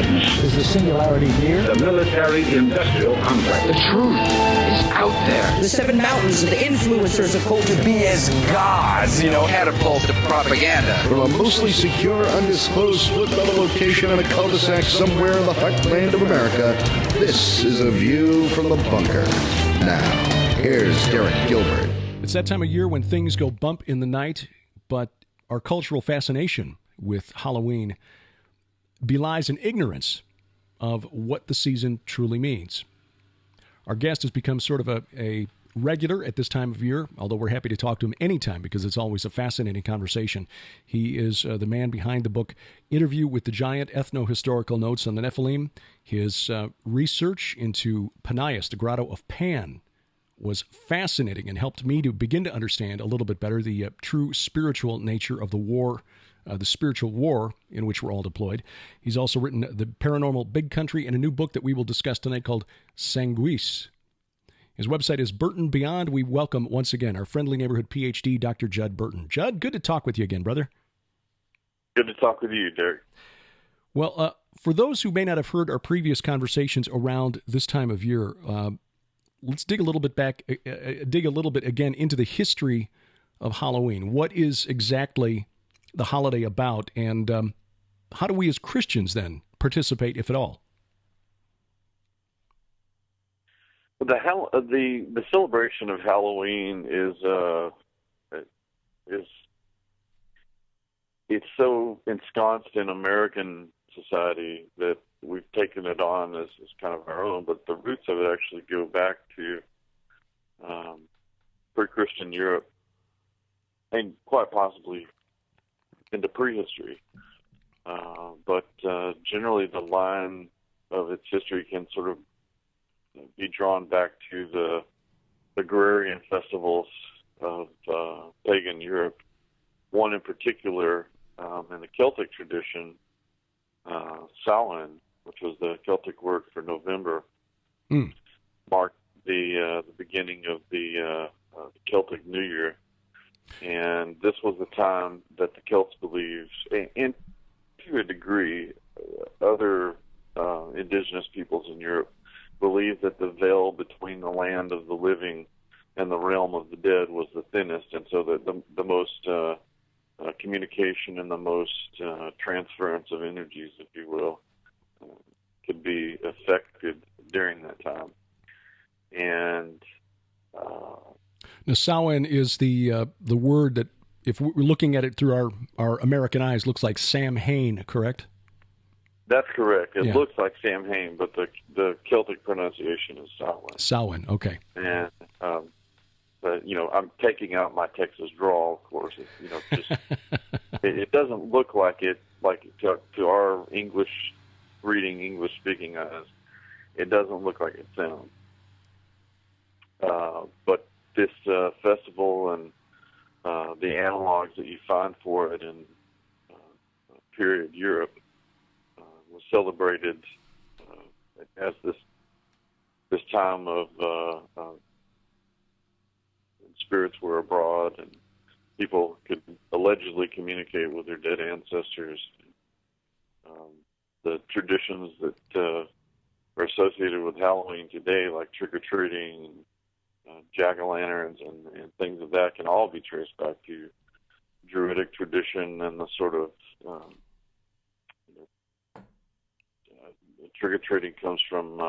civilizations. Is the singularity near? The military-industrial complex. The truth is out there. The seven mountains of the influencers of culture. To be as gods, Catapult to propaganda. From a mostly secure, undisclosed split-level location in a cul-de-sac somewhere in the heartland of America, this is A View from the Bunker. Now, here's Derek Gilbert. It's that time of year when things go bump in the night, but our cultural fascination with Halloween belies an ignorance of what the season truly means. Our guest has become sort of a regular at this time of year, although we're happy to talk to him anytime because it's always a fascinating conversation. He is the man behind the book Interview with the Giant, Ethno-Historical Notes on the Nephilim. His research into Panias, the Grotto of Pan, was fascinating and helped me to begin to understand a little bit better the true spiritual nature of the war, the spiritual war in which we're all deployed. He's also written The Paranormal Big Country and a new book that we will discuss tonight called Sanguis. His website is Burton Beyond. We welcome once again our friendly neighborhood PhD, Dr. Judd Burton. Judd, good to talk with you again, brother. Good to talk with you, Derek. Well, for those who may not have heard our previous conversations around this time of year, let's dig a little bit back, again into the history of Halloween. What is exactly the holiday about, and how do we as Christians then participate, if at all? The celebration of Halloween is it's so ensconced in American society that we've taken it on as kind of our own, but the roots of it actually go back to pre-Christian Europe and quite possibly into prehistory. But generally the line of its history can sort of be drawn back to the agrarian festivals of pagan Europe. One in particular, in the Celtic tradition, Samhain, which was the Celtic word for November, marked the beginning of the Celtic New Year. And this was the time that the Celts believed, and to a degree, other indigenous peoples in Europe believed that the veil between the land of the living and the realm of the dead was the thinnest, and so that the most communication and the most transference of energies, if you will, could be affected during that time. And now, Samhain is the word that, if we're looking at it through our American eyes, looks like Sam Hain, correct? That's correct. It looks like Sam Hain, but the Celtic pronunciation is Samhain. Samhain, okay. And but I'm taking out my Texas drawl, of course. It doesn't look like it, to our English reading, English speaking eyes. It doesn't look like it sounds. But this festival and the analogs that you find for it in period Europe was celebrated as this time of spirits were abroad and people could allegedly communicate with their dead ancestors. The traditions that are associated with Halloween today, like trick-or-treating, jack-o'-lanterns, and things of that, can all be traced back to Druidic tradition and the sort of trick-or-treating comes from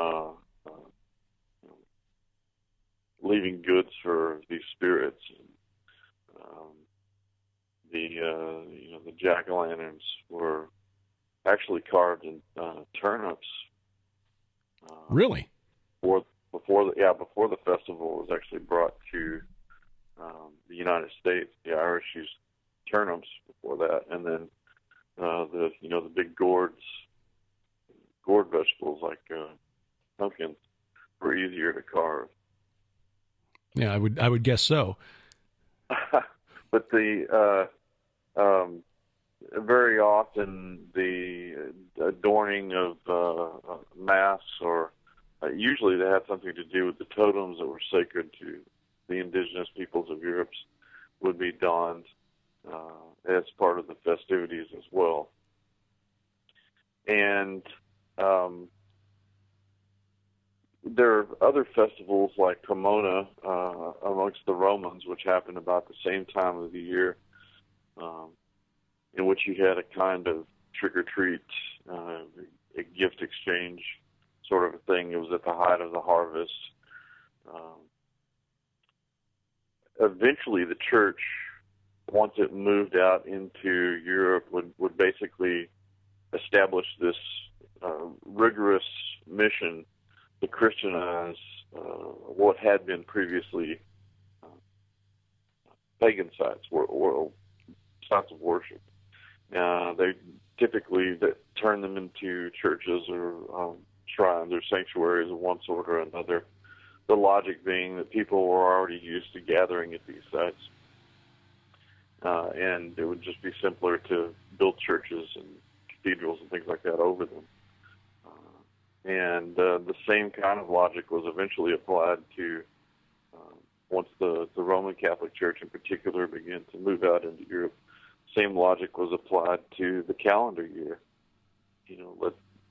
leaving goods for these spirits. The jack-o'-lanterns were actually carved in turnips. Really? Before the festival was actually brought to the United States, the Irish used turnips before that, and then the big gourd vegetables like pumpkins were easier to carve. Yeah, I would guess so. But very often the adorning of masks, or usually they had something to do with the totems that were sacred to the indigenous peoples of Europe, would be donned as part of the festivities as well. And there are other festivals like Pomona amongst the Romans, which happened about the same time of the year, in which you had a kind of trick-or-treat, a gift exchange sort of a thing. It was at the height of the harvest. Eventually, the church, once it moved out into Europe, would basically establish this rigorous mission to Christianize what had been previously pagan sites or sites of worship. They typically turn them into churches or shrines or sanctuaries of one sort or another. The logic being that people were already used to gathering at these sites, and it would just be simpler to build churches and cathedrals and things like that over them. And the same kind of logic was eventually applied to, once the Roman Catholic Church in particular began to move out into Europe, same logic was applied to the calendar year.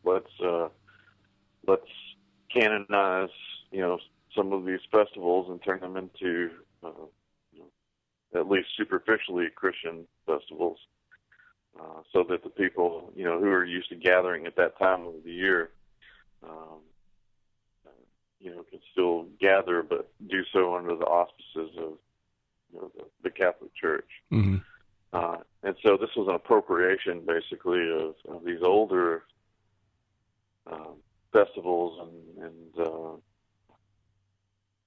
Let's canonize, some of these festivals and turn them into, at least superficially Christian festivals, so that the people, who are used to gathering at that time of the year, can still gather, but do so under the auspices of, the Catholic Church. Mm-hmm. And so this was an appropriation, basically, of these older festivals and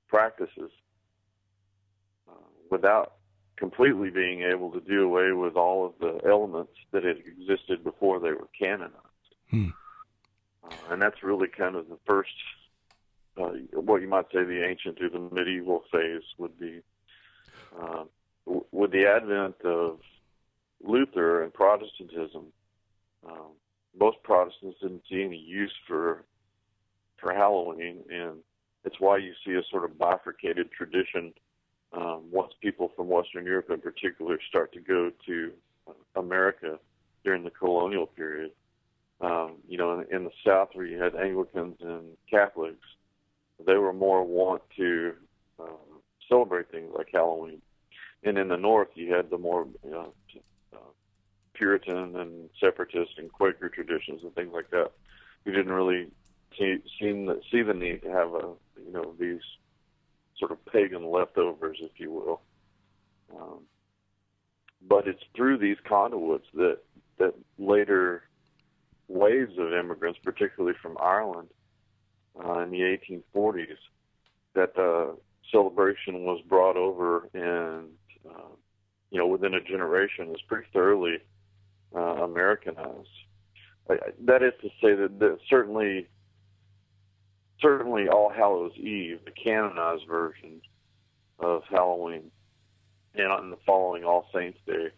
practices, without completely being able to do away with all of the elements that had existed before they were canonized. And that's really kind of the first, what you might say, the ancient or the medieval phase would be. With the advent of Luther and Protestantism, most Protestants didn't see any use for Halloween, and it's why you see a sort of bifurcated tradition once people from Western Europe in particular start to go to America during the colonial period. In the South, where you had Anglicans and Catholics, they were more wont to celebrate things like Halloween. And in the North, you had the more Puritan and separatist and Quaker traditions and things like that. You didn't really see the need to have these sort of pagan leftovers, if you will. But it's through these conduits that later waves of immigrants, particularly from Ireland in the 1840s, that the celebration was brought over and, within a generation is pretty thoroughly Americanized. That is to say that certainly All Hallows Eve, the canonized version of Halloween, and the following All Saints Day,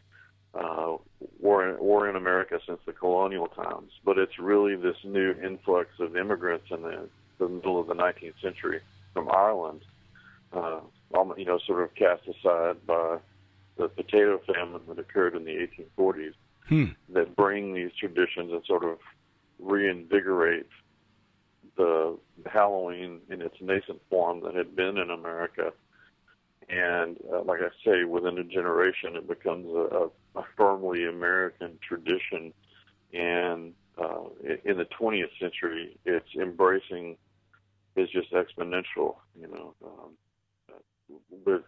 were in America since the colonial times. But it's really this new influx of immigrants in the middle of the 19th century from Ireland, sort of cast aside by the potato famine that occurred in the 1840s, that bring these traditions and sort of reinvigorate the Halloween in its nascent form that had been in America. And like I say, within a generation, it becomes a firmly American tradition. And in the 20th century, its embracing is just exponential, with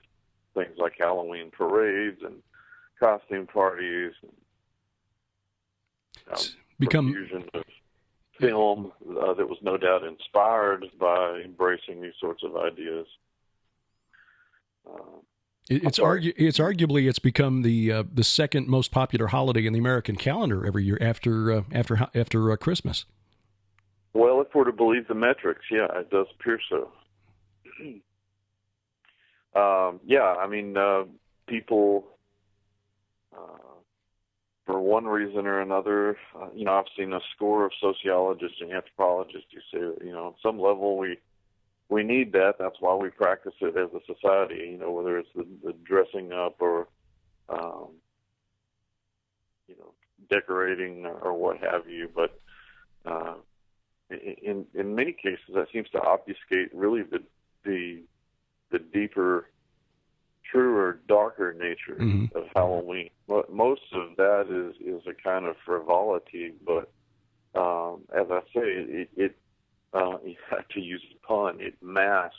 things like Halloween parades and costume parties, and profusion of film that was no doubt inspired by embracing these sorts of ideas. It's arguably it's become the second most popular holiday in the American calendar every year after Christmas. Well, if we're to believe the metrics, yeah, it does appear so. People, for one reason or another, I've seen a score of sociologists and anthropologists who say that, on some level we need that. That's why we practice it as a society, whether it's the dressing up or, decorating or what have you. But in many cases, that seems to obfuscate really the deeper, truer, darker nature of Halloween. Most of that is a kind of frivolity, but as I say, it to use a pun, it masks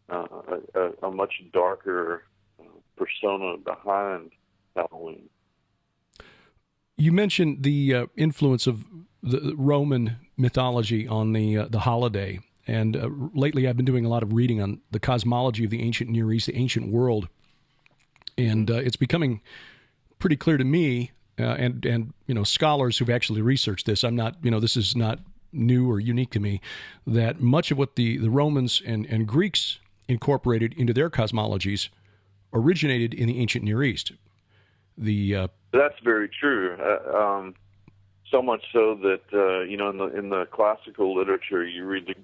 a much darker persona behind Halloween. You mentioned the influence of the Roman mythology on the holiday, and lately I've been doing a lot of reading on the cosmology of the ancient Near East, the ancient world, and it's becoming pretty clear to me, and scholars who've actually researched this. I'm not, this is not new or unique to me, that much of what the Romans and Greeks incorporated into their cosmologies originated in the ancient Near East. That's very true. So much so that in the classical literature, you read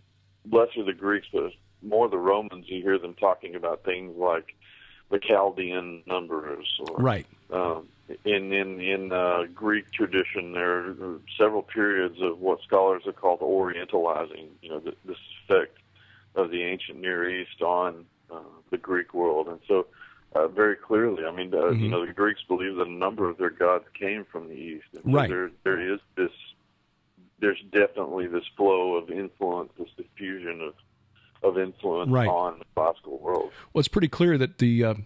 lesser the Greeks, but more the Romans. You hear them talking about things like the Chaldean numbers, or right. In Greek tradition, there are several periods of what scholars have called Orientalizing. This effect of the ancient Near East on the Greek world, and so. Very clearly, the Greeks believe that a number of their gods came from the East. And right. So there's definitely this flow of influence, this diffusion of influence right. on the classical world. Well, it's pretty clear that the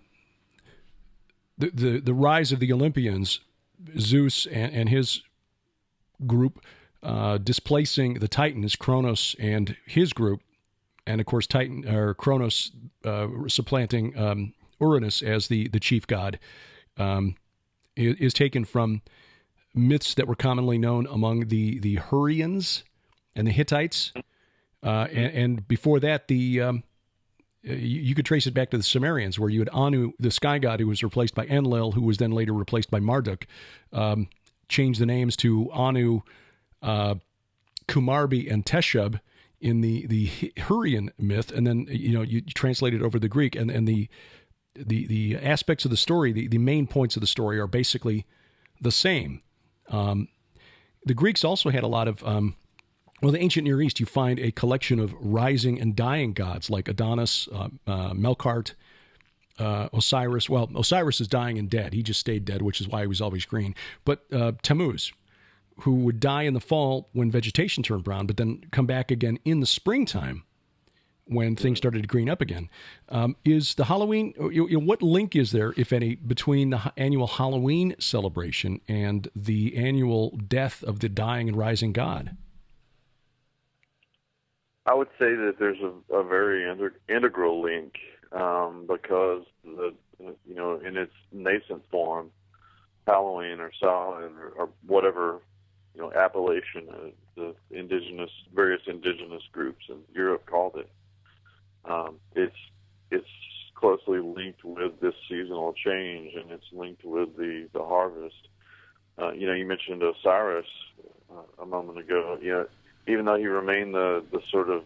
rise of the Olympians, Zeus and his group, displacing the Titans, Kronos and his group, and of course Kronos supplanting Uranus as the chief god, is taken from myths that were commonly known among the Hurrians and the Hittites, and before that, you could trace it back to the Sumerians, where you had Anu, the sky god, who was replaced by Enlil, who was then later replaced by Marduk, changed the names to Anu, Kumarbi, and Teshub in the Hurrian myth, and then you translate it over the Greek, and the aspects of the story, the main points of the story are basically the same. The Greeks also had a lot of, the ancient Near East, you find a collection of rising and dying gods like Adonis, Melkart, Osiris. Well, Osiris is dying and dead. He just stayed dead, which is why he was always green. But Tammuz, who would die in the fall when vegetation turned brown, but then come back again in the springtime when things started to green up again. Is the Halloween, what link is there, if any, between the annual Halloween celebration and the annual death of the dying and rising god? I would say that there's a very integral link, because in its nascent form, Halloween or Samhain or whatever appellation the various indigenous groups in Europe called it. It's closely linked with this seasonal change, and it's linked with the harvest. You mentioned Osiris a moment ago. Even though he remained the sort of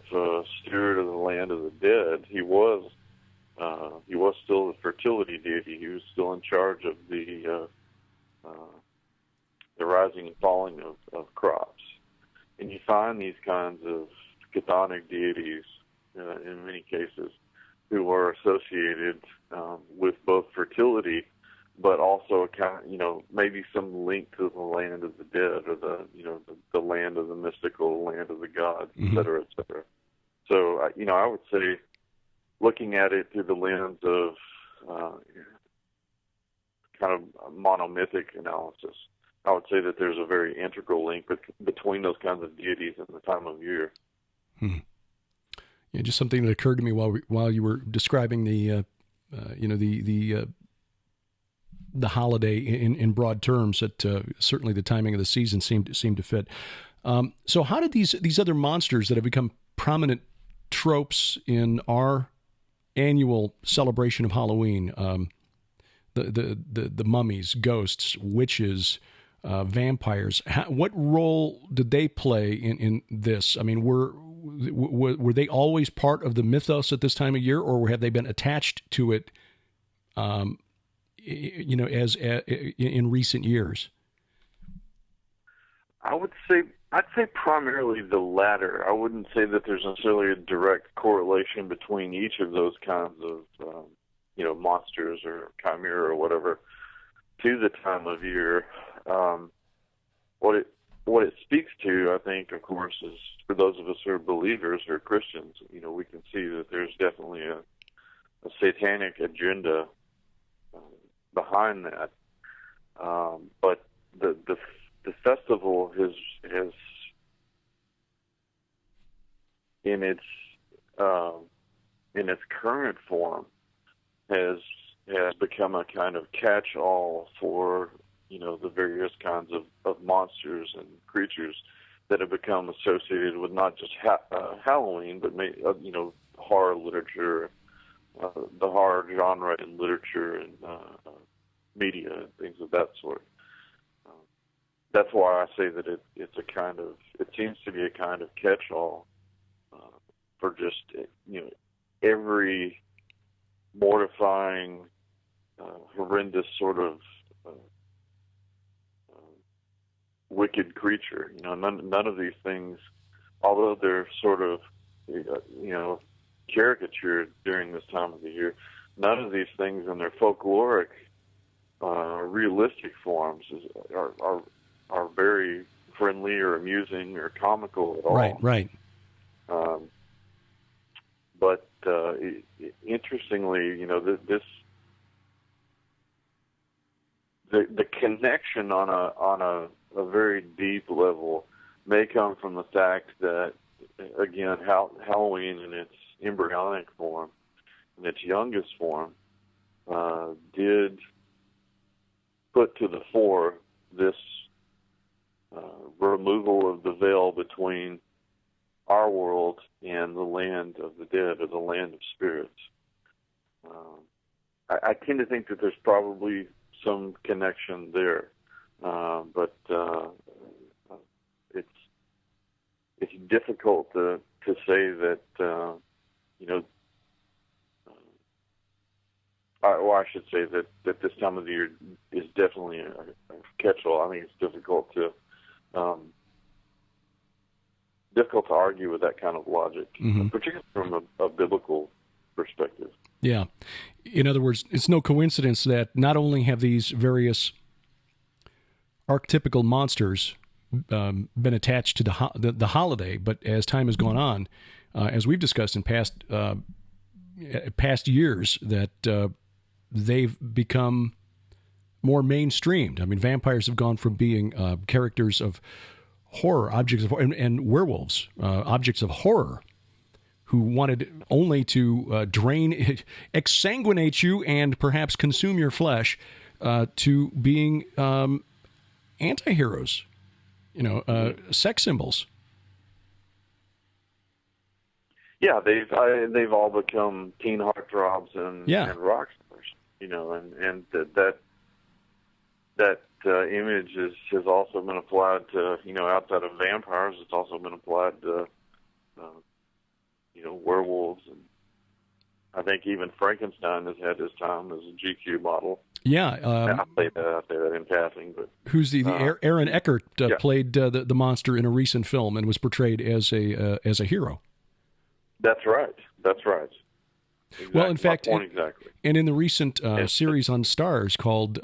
steward of the land of the dead, he was still the fertility deity. He was still in charge of the rising and falling of crops. And you find these kinds of chthonic deities in many cases who are associated with both fertility, but also maybe some link to the land of the dead, or the land of the mystical, land of the gods, et cetera, et cetera. So I would say, looking at it through the lens of kind of monomythic analysis, I would say that there's a very integral link between those kinds of deities and the time of year. Yeah, just something that occurred to me while you were describing the holiday in broad terms. That certainly the timing of the season seemed to fit. So, how did these other monsters that have become prominent tropes in our annual celebration of Halloween, the mummies, ghosts, witches, vampires, what role did they play in this? I mean, were they always part of the mythos at this time of year, or have they been attached to it, as in recent years? I would say I'd say primarily the latter. I wouldn't say that there's necessarily a direct correlation between each of those kinds of, monsters or chimera or whatever to the time of year. What it speaks to, I think, of course, is for those of us who are believers or Christians, we can see that there's definitely a satanic agenda behind that. But the festival has in its current form has become a kind of catch-all for the various kinds of monsters and creatures that have become associated with not just Halloween, but horror literature, the horror genre in literature and media and things of that sort. That's why I say that it seems to be a kind of catch-all for just every mortifying, horrendous sort of wicked creature. None of these things, although they're sort of caricatured during this time of the year, none of these things in their folkloric, realistic forms are very friendly or amusing or comical at all. Right. But interestingly, the connection on a very deep level may come from the fact that, again, Halloween in its embryonic form, in its youngest form, did put to the fore this removal of the veil between our world and the land of the dead, or the land of spirits. I tend to think that there's probably some connection there, but it's difficult to say that I should say that this time of the year is definitely a catch-all. I think it's difficult to argue with that kind of logic, particularly from a biblical perspective. Yeah. In other words, it's no coincidence that not only have these various archetypical monsters been attached to the holiday, but as time has gone on, as we've discussed in past years, that they've become more mainstreamed. I mean, vampires have gone from being characters of horror, objects of horror, and werewolves, objects of horror, who wanted only to drain, exsanguinate you, and perhaps consume your flesh, to being antiheroes, sex symbols. Yeah, they've all become teen heartthrobs and rock stars, and that image has also been applied to, outside of vampires, it's also been applied to, werewolves, and I think even Frankenstein has had his time as a GQ model. Yeah, I say that in passing, but who's the Aaron Eckhart played the monster in a recent film and was portrayed as a hero. That's right. Exactly. Well, in fact, exactly. And in the recent series on Starz called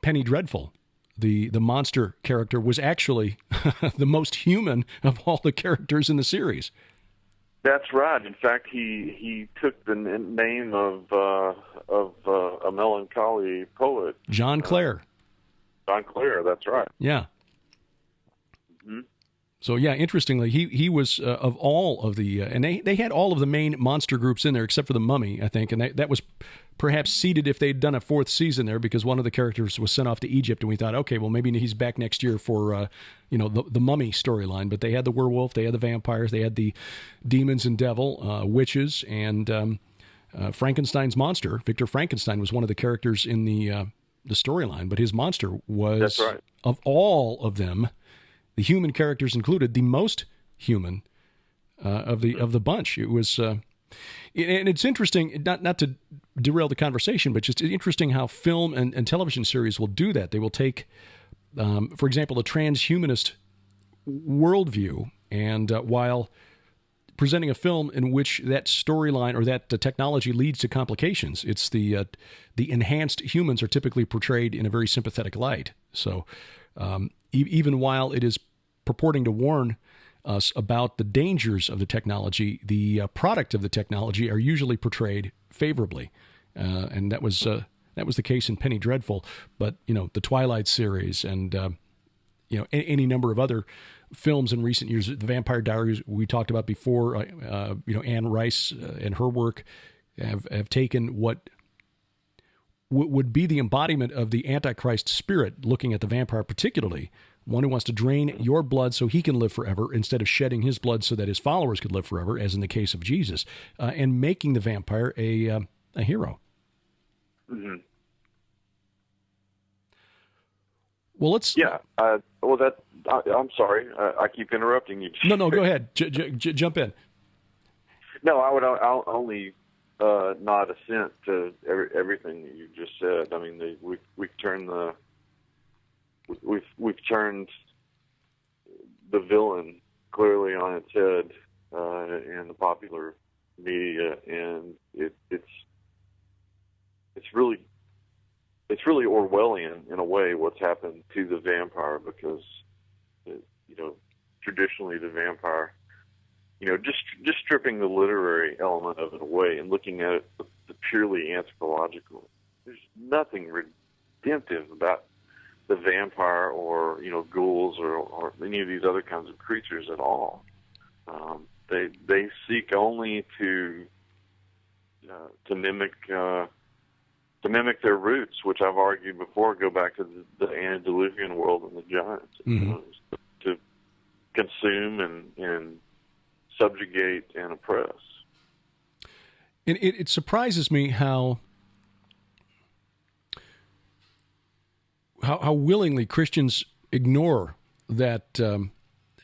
Penny Dreadful, the monster character was actually the most human of all the characters in the series. That's right. In fact, he took the name of a melancholy poet, John Clare. John Clare. That's right. Yeah. Mm-hmm. So yeah, interestingly, he was of all of the and they had all of the main monster groups in there except for the Mummy, I think, and that was perhaps seeded if they'd done a fourth season there, because one of the characters was sent off to Egypt, and we thought, okay, well maybe he's back next year for the Mummy storyline. But they had the werewolf, they had the vampires, they had the demons and devil, witches, and Frankenstein's monster. Victor Frankenstein was one of the characters in the storyline, but his monster was, that's right, of all of them, the human characters included, the most human of the bunch. It was, and it's interesting, not to derail the conversation, but just interesting how film and television series will do that. They will take, for example, a transhumanist worldview, and while presenting a film in which that storyline or that technology leads to complications, it's the enhanced humans are typically portrayed in a very sympathetic light. So even while it is purporting to warn us about the dangers of the technology, the product of the technology are usually portrayed favorably, and that was the case in Penny Dreadful. But the Twilight series and any number of other films in recent years, the Vampire Diaries we talked about before, Anne Rice and her work have taken what would be the embodiment of the Antichrist spirit, looking at the vampire particularly, one who wants to drain your blood so he can live forever instead of shedding his blood so that his followers could live forever, as in the case of Jesus, and making the vampire a hero. Mm-hmm. Well, let's... Yeah. I'm sorry. I keep interrupting you. No, go ahead. Jump in. No, I'll only nod assent to everything that you just said. I mean, we've turned the villain clearly on its head in the popular media, and it's really Orwellian in a way what's happened to the vampire, because traditionally the vampire, just stripping the literary element of it away and looking at it the purely anthropological, there's nothing redemptive about the vampire or ghouls or any of these other kinds of creatures at all. They seek only to mimic their roots, which I've argued before go back to the antediluvian world and the giants, mm-hmm. To consume and subjugate and oppress. And it surprises me how willingly Christians ignore that.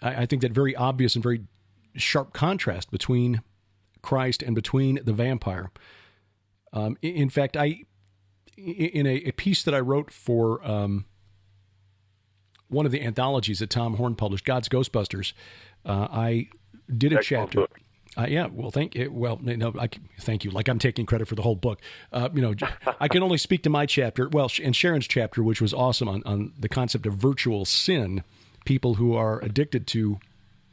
I think that very obvious and very sharp contrast between Christ and between the vampire. In fact, in a piece that I wrote for one of the anthologies that Tom Horn published, God's Ghostbusters, I did a chapter. Book. Yeah, well, thank you. Well, no, thank you. Like I'm taking credit for the whole book. I can only speak to my chapter. Well, and Sharon's chapter, which was awesome on the concept of virtual sin, people who are addicted to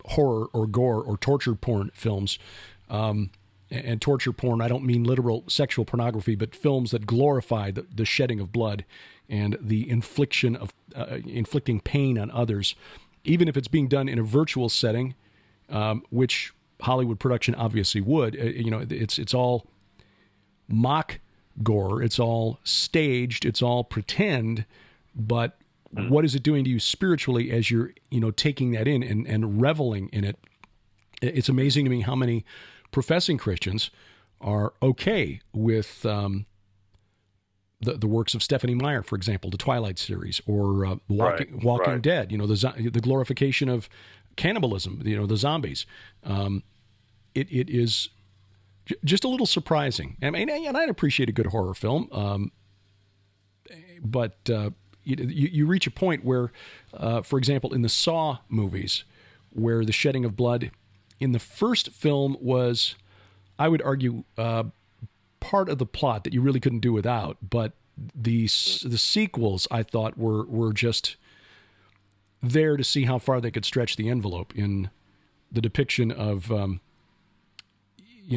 horror or gore or torture porn films. And torture porn, I don't mean literal sexual pornography, but films that glorify the shedding of blood and the inflicting pain on others, even if it's being done in a virtual setting, which Hollywood production obviously would. It's all mock gore, it's all staged, it's all pretend, but what is it doing to you spiritually as you're taking that in and reveling in it? It's amazing to me how many professing Christians are okay with the works of Stephanie Meyer, for example, the Twilight series, or Walking Dead. The glorification of cannibalism. The zombies. It is just a little surprising. I mean, and I'd appreciate a good horror film, but you reach a point where, for example, in the Saw movies, where the shedding of blood in the first film was, I would argue, part of the plot that you really couldn't do without. But the sequels, I thought, were just there to see how far they could stretch the envelope in the depiction of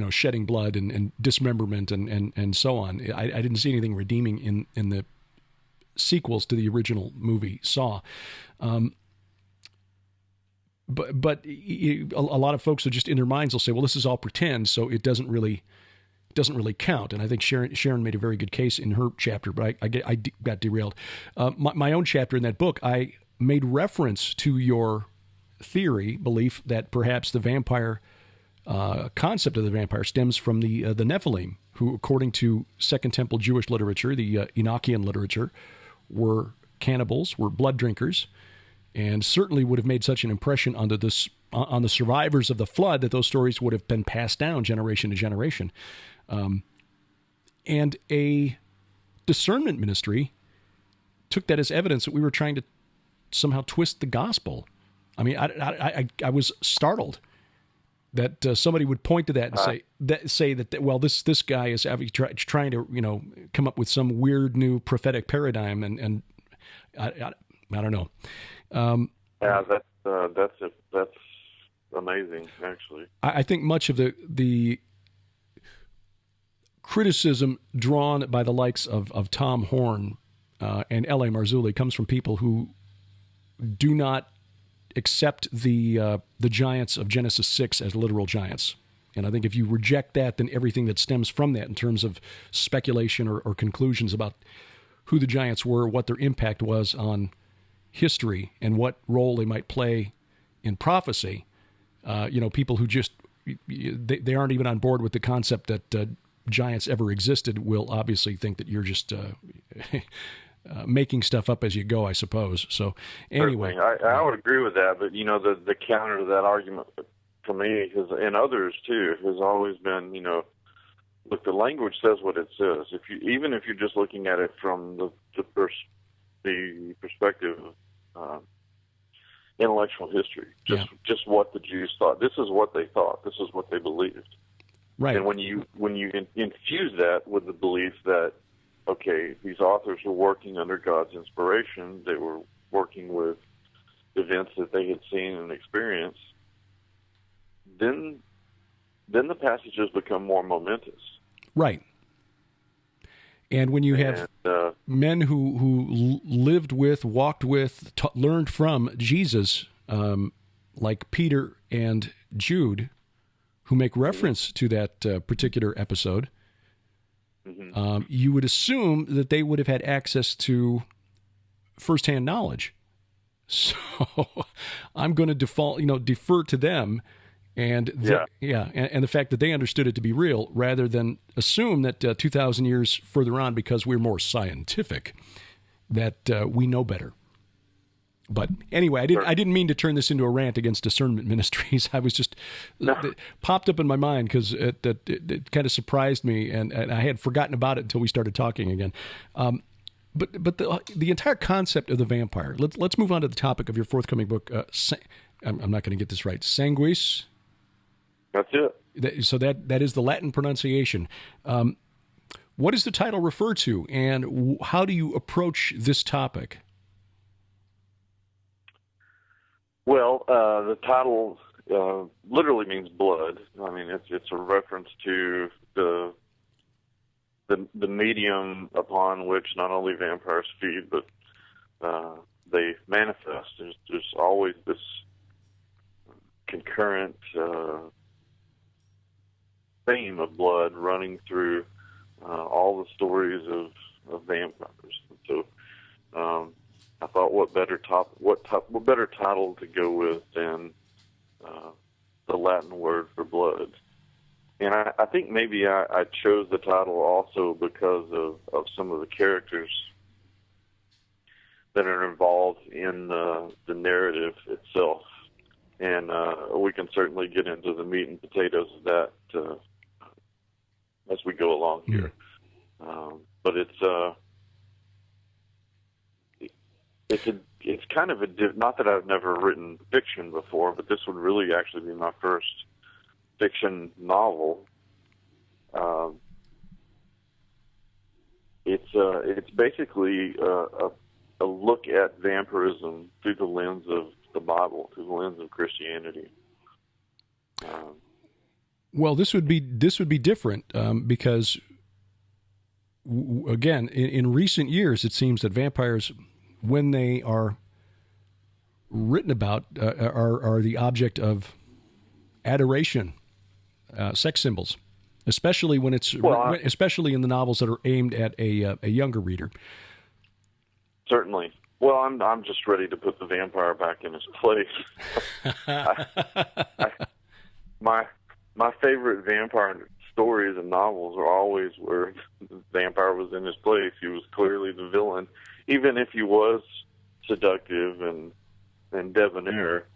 shedding blood and dismemberment and so on. I didn't see anything redeeming in the sequels to the original movie Saw. But a lot of folks are just in their minds will say, well, this is all pretend, so it doesn't really count. And I think Sharon made a very good case in her chapter, but I got derailed. My own chapter in that book, I made reference to your belief that perhaps the vampire concept of the vampire stems from the Nephilim, who, according to Second Temple Jewish literature, the Enochian literature, were cannibals, were blood drinkers, and certainly would have made such an impression on the survivors of the flood that those stories would have been passed down generation to generation. And a discernment ministry took that as evidence that we were trying to somehow twist the gospel I mean, I was startled that somebody would point to that and say that well, this guy is trying to come up with some weird new prophetic paradigm, and I don't know. That's amazing, actually. I think much of the criticism drawn by the likes of Tom Horn and L.A. Marzulli comes from people who do not accept the giants of Genesis 6 as literal giants. And I think if you reject that, then everything that stems from that in terms of speculation or conclusions about who the giants were, what their impact was on history, and what role they might play in prophecy, people who just, they aren't even on board with the concept that giants ever existed will obviously think that you're just making stuff up as you go, I suppose. So anyway. I would agree with that, but the counter to that argument to me, and others too, has always been, look, the language says what it says. Even if you're just looking at it from the perspective of intellectual history, just what the Jews thought. This is what they thought. This is what they believed. Right. And when you infuse that with the belief that, okay, these authors were working under God's inspiration, they were working with events that they had seen and experienced, then the passages become more momentous. Right. And when you have men who lived with, walked with, learned from Jesus, like Peter and Jude, who make reference to that particular episode, you would assume that they would have had access to firsthand knowledge. So I'm going to defer to them, and and the fact that they understood it to be real, rather than assume that 2,000 years further on, because we're more scientific, that we know better. But anyway, I didn't mean to turn this into a rant against discernment ministries. I was just it popped up in my mind because it kind of surprised me, and I had forgotten about it until we started talking again. But the entire concept of the vampire. Let's move on to the topic of your forthcoming book. I'm not going to get this right. Sanguis. That's it. So that is the Latin pronunciation. What does the title refer to, and how do you approach this topic? Well, the title literally means blood. I mean, it's a reference to the medium upon which not only vampires feed, but they manifest. There's always this concurrent theme of blood running through all the stories of vampires. So I thought, what better title to go with than the Latin word for blood? And I think maybe I chose the title also because of some of the characters that are involved in the narrative itself. And we can certainly get into the meat and potatoes of that as we go along here. But it's kind of not that I've never written fiction before, but this would really actually be my first fiction novel. It's basically a look at vampirism through the lens of the Bible, through the lens of Christianity. Well, this would be different because, again, in recent years, it seems that vampires, when they are written about, are the object of adoration, sex symbols, especially when especially in the novels that are aimed at a younger reader. Certainly. Well, I'm just ready to put the vampire back in his place. My favorite vampire stories and novels are always where the vampire was in his place. He was clearly the villain, even if he was seductive and debonair.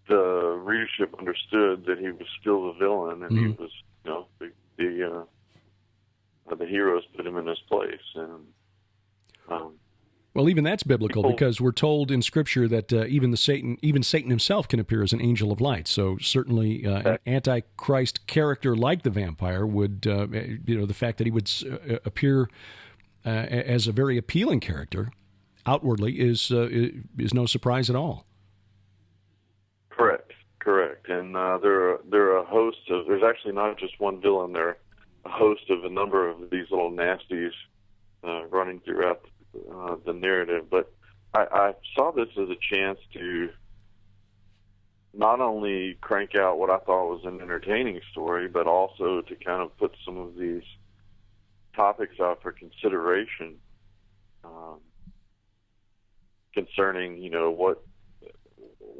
The readership understood that he was still the villain, and he was, the heroes put him in his place. And Well, even that's biblical people, because we're told in Scripture that even Satan himself can appear as an angel of light. So certainly an antichrist character like the vampire would, the fact that he would appear as a very appealing character outwardly is no surprise at all. Correct. And there are a host of. There's actually not just one villain. There are a host of a number of these little nasties running throughout the narrative. But I saw this as a chance to not only crank out what I thought was an entertaining story, but also to kind of put some of these topics out for consideration concerning,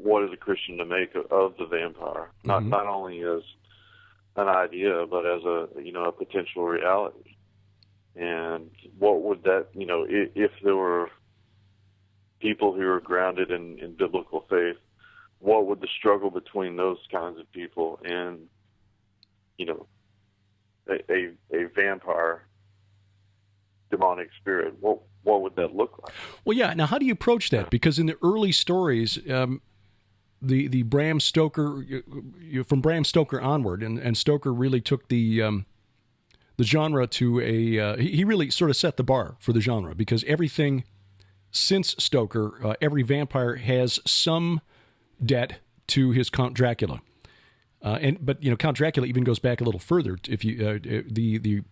what is a Christian to make of the vampire, not only as an idea, but as a potential reality. And what would that, if there were people who are grounded in biblical faith, what would the struggle between those kinds of people and, a vampire demonic spirit, what would that look like? Well, yeah. Now, how do you approach that? Because in the early stories, the Bram Stoker, from Bram Stoker onward, and Stoker really took the genre to he really sort of set the bar for the genre, because everything since Stoker, every vampire has some debt to his Count Dracula, but Count Dracula even goes back a little further. If you the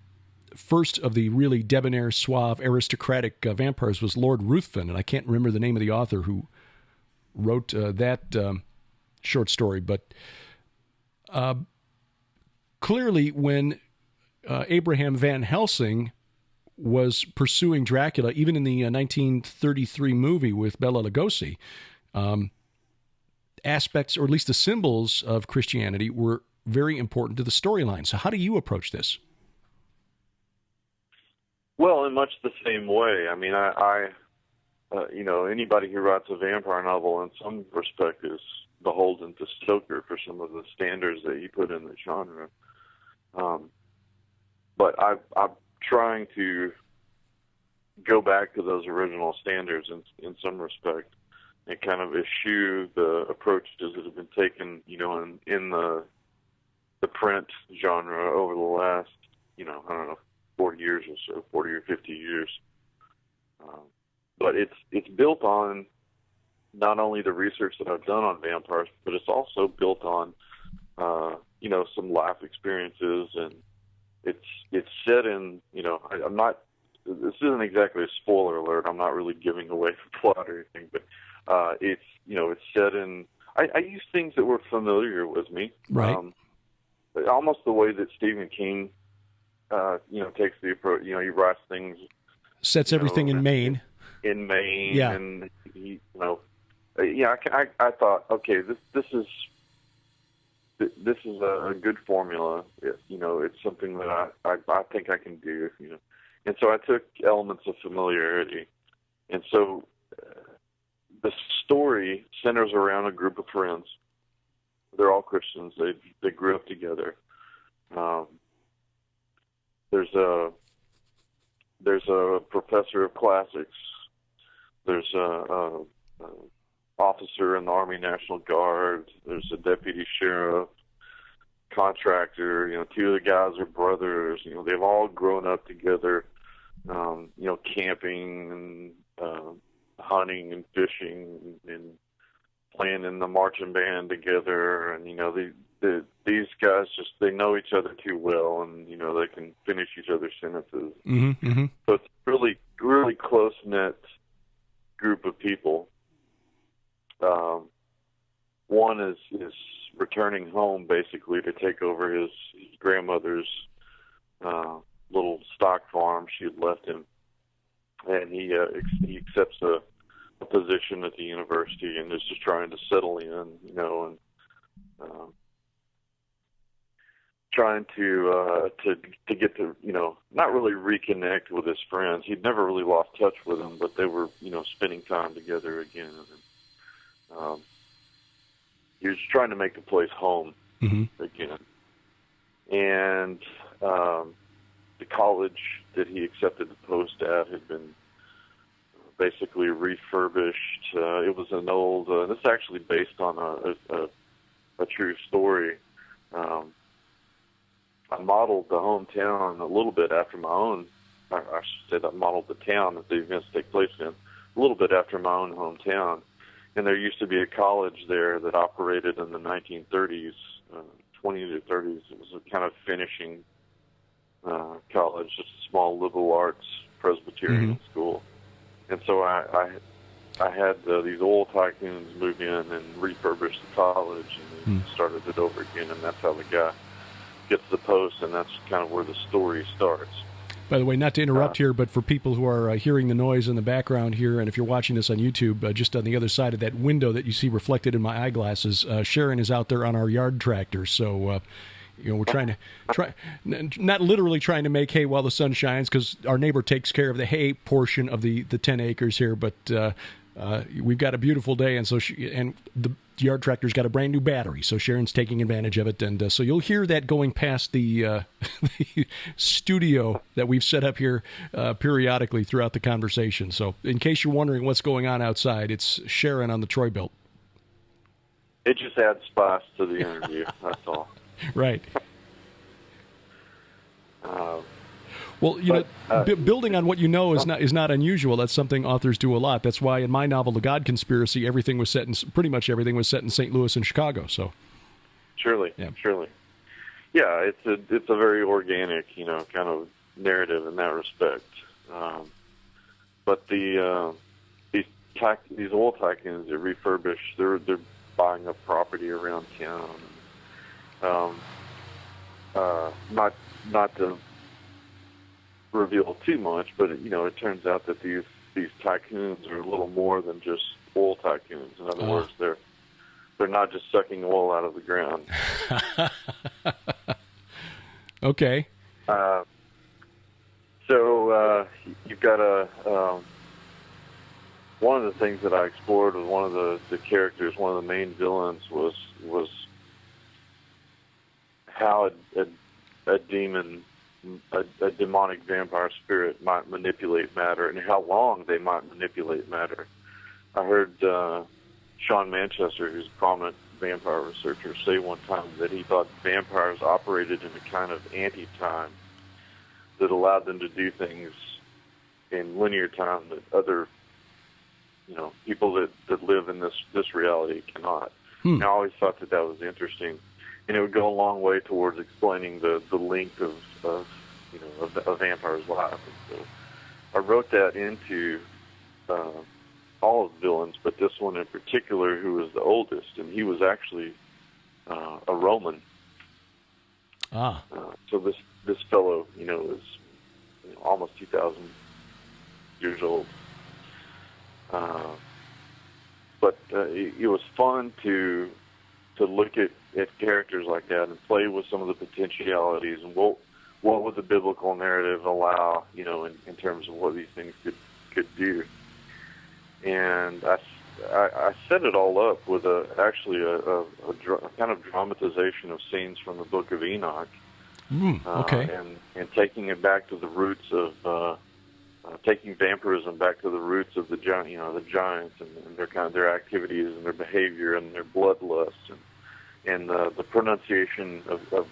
first of the really debonair, suave, aristocratic vampires was Lord Ruthven, and I can't remember the name of the author who wrote that short story. But clearly, when Abraham Van Helsing was pursuing Dracula, even in the 1933 movie with Bela Lugosi, aspects, or at least the symbols of Christianity, were very important to the storyline. So how do you approach this? Well, in much the same way. I mean, I anybody who writes a vampire novel in some respect is beholden to Stoker for some of the standards that he put in the genre. But I'm trying to go back to those original standards in some respect and kind of eschew the approaches that have been taken, in the print genre over the last, 40 years or so, 40 or 50 years. But it's built on not only the research that I've done on vampires, but it's also built on, some life experiences, and it's set in, I'm not, this isn't exactly a spoiler alert. I'm not really giving away the plot or anything, but it's set in, I use things that were familiar with me. Right. Almost the way that Stephen King, takes the approach, he writes things. Sets everything in Maine. In Maine. Yeah. And I thought, okay, this is a good formula. It's something that I think I can do, And so I took elements of familiarity. And so the story centers around a group of friends. They're all Christians. They grew up together. There's a professor of classics. There's a officer in the Army National Guard. There's a deputy sheriff, contractor. Two of the guys are brothers. They've all grown up together. Camping and hunting and fishing and playing in the marching band together. And these guys they know each other too well, and they can finish each other's sentences. Mm-hmm, mm-hmm. So it's a really, really close knit group of people. One is returning home basically to take over his grandmother's little stock farm she had left him, and he accepts a position at the university and is just trying to settle in, and trying to get to not really reconnect with his friends. He'd never really lost touch with them, but they were spending time together again. And, he was trying to make the place home again. And the college that he accepted the post at had been basically refurbished. It was an old. This is actually based on a true story. I modeled the hometown a little bit after my own. I should say I modeled the town that the events take place in a little bit after my own hometown. And there used to be a college there that operated in the 1930s, 20 to 30s. It was a kind of finishing college, just a small liberal arts Presbyterian school. And so I had these oil tycoons move in and refurbish the college, and they started it over again, and that's how the guy gets the post, and that's kind of where the story starts. By the way, not to interrupt here, but for people who are hearing the noise in the background here, and if you're watching this on YouTube, just on the other side of that window that you see reflected in my eyeglasses, Sharon is out there on our yard tractor. So, we're trying to not literally trying to make hay while the sun shines, because our neighbor takes care of the hay portion of the 10 acres here. But we've got a beautiful day, and so the yard tractor's got a brand new battery, so Sharon's taking advantage of it, and so you'll hear that going past the, the studio that we've set up here periodically throughout the conversation. So in case you're wondering what's going on outside, it's Sharon on the Troy Built. It just adds spice to the interview, that's all. Right. Well, building on what you know is not unusual. That's something authors do a lot. That's why in my novel, The God Conspiracy, pretty much everything was set in St. Louis and Chicago. So, surely. Yeah, it's a very organic, kind of narrative in that respect. But these oil tycoons that refurbish, they're buying up property around town. Not to reveal too much, but it turns out that these tycoons are a little more than just oil tycoons. In other words, they're not just sucking oil out of the ground. Okay. So you've got one of the things that I explored with one of the characters, one of the main villains, was how a demon, a demonic vampire spirit might manipulate matter, and how long they might manipulate matter. I heard Sean Manchester, who's a prominent vampire researcher, say one time that he thought vampires operated in a kind of anti-time that allowed them to do things in linear time that other, people that live in this reality cannot. And I always thought that was interesting. And it would go a long way towards explaining the length of a vampire's life. And so I wrote that into all of the villains, but this one in particular, who was the oldest, and he was actually a Roman. So this fellow, is almost 2,000 years old. But it was fun to look at characters like that and play with some of the potentialities and what would the biblical narrative allow, in terms of what these things could do. And I set it all up with a kind of dramatization of scenes from the Book of Enoch. Okay. And taking it back to the roots of taking vampirism back to the roots of the giants and their activities and their behavior and their bloodlust and the pronunciation of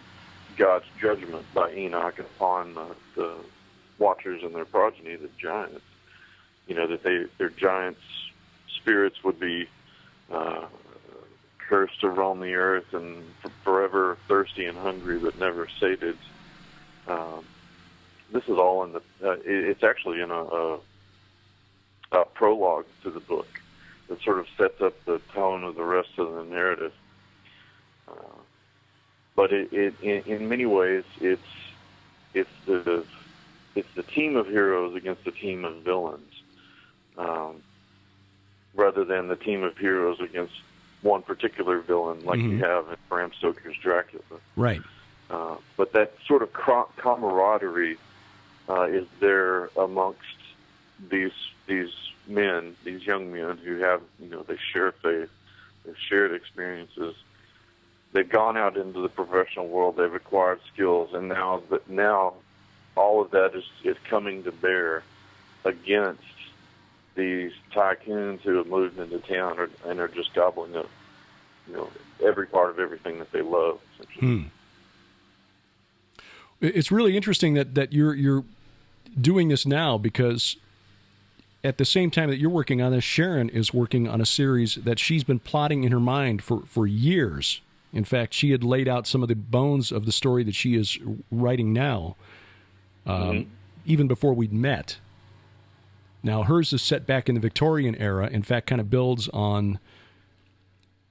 God's judgment by Enoch upon the Watchers and their progeny, the giants. That their giants' spirits would be cursed to roam the earth and forever thirsty and hungry but never sated. This is all in it's actually in a prologue to the book that sort of sets up the tone of the rest of the narrative. But in many ways, it's the team of heroes against the team of villains, rather than the team of heroes against one particular villain like you have in Bram Stoker's Dracula. Right. But that sort of camaraderie is there amongst these men, these young men who have, they share faith, they've shared experiences. They've gone out into the professional world. They've acquired skills, and now all of that is coming to bear against these tycoons who have moved into town and are just gobbling up, every part of everything that they love. It's really interesting that you're doing this now, because at the same time that you're working on this, Sharon is working on a series that she's been plotting in her mind for years. In fact, she had laid out some of the bones of the story that she is writing now, even before we'd met. Now, hers is set back in the Victorian era. In fact, kind of builds on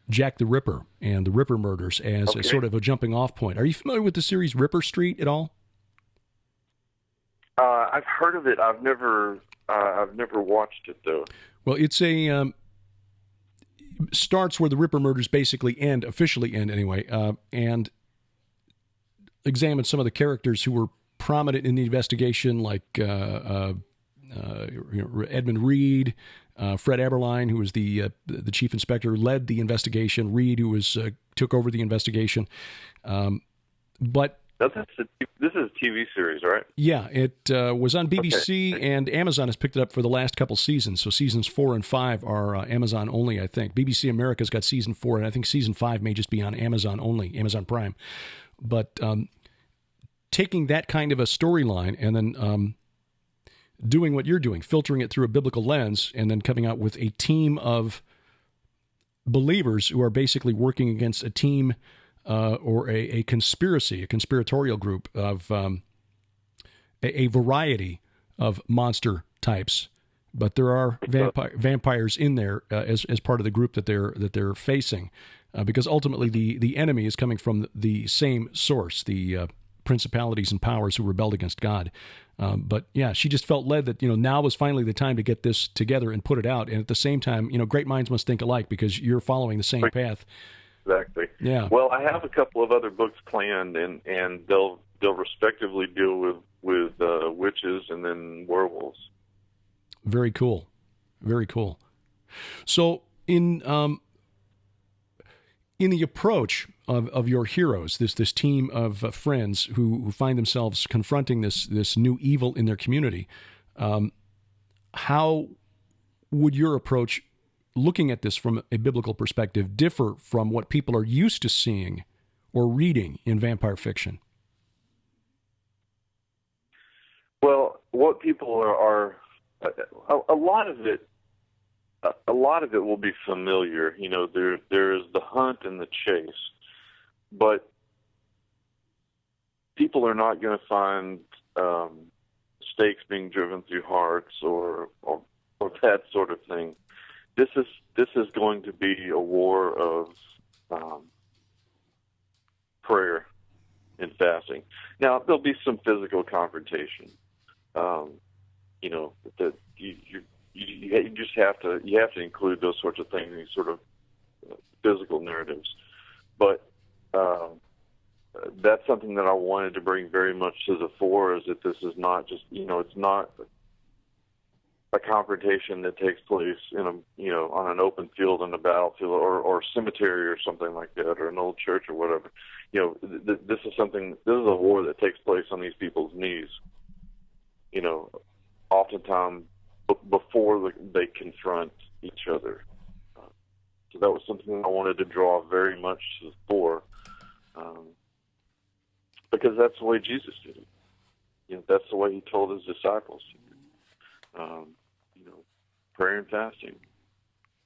Jack the Ripper and the Ripper murders as a sort of a jumping-off point. Are you familiar with the series Ripper Street at all? I've heard of it. I've never watched it, though. Well, it's a starts where the Ripper murders basically officially end anyway, and examines some of the characters who were prominent in the investigation, like Edmund Reed, Fred Eberline, who was the chief inspector, led the investigation. Reed, who took over the investigation, but. This is a TV series, right? Yeah, it was on BBC, and Amazon has picked it up for the last couple seasons. So seasons 4 and 5 are Amazon only, I think. BBC America's got season 4, and I think season 5 may just be on Amazon only, Amazon Prime. But taking that kind of a storyline and then doing what you're doing, filtering it through a biblical lens, and then coming out with a team of believers who are basically working against a team or a conspiracy, a conspiratorial group of a variety of monster types, but there are vampires in there as part of the group that they're facing, because ultimately the enemy is coming from the same source, the principalities and powers who rebelled against God. But yeah, she just felt led that now was finally the time to get this together and put it out, and at the same time, great minds must think alike, because you're following the same path. Exactly. Yeah. Well, I have a couple of other books planned, and they'll respectively deal with witches and then werewolves. Very cool. Very cool. So in the approach of your heroes, this team of friends who find themselves confronting this new evil in their community, how would your approach, looking at this from a biblical perspective, differ from what people are used to seeing or reading in vampire fiction? Well, what people are a lot of it will be familiar. There's the hunt and the chase, but people are not going to find stakes being driven through hearts or that sort of thing. This is going to be a war of prayer and fasting. Now, there'll be some physical confrontation. That you just have to include those sorts of things in these sort of physical narratives. But that's something that I wanted to bring very much to the fore, is that this is not just it's not a confrontation that takes place on an open field, on a battlefield, or cemetery or something like that, or an old church or whatever. This is a war that takes place on these people's knees. Oftentimes before they confront each other. So that was something I wanted to draw very much to the fore, because that's the way Jesus did it. That's the way he told his disciples to do it. Prayer and fasting.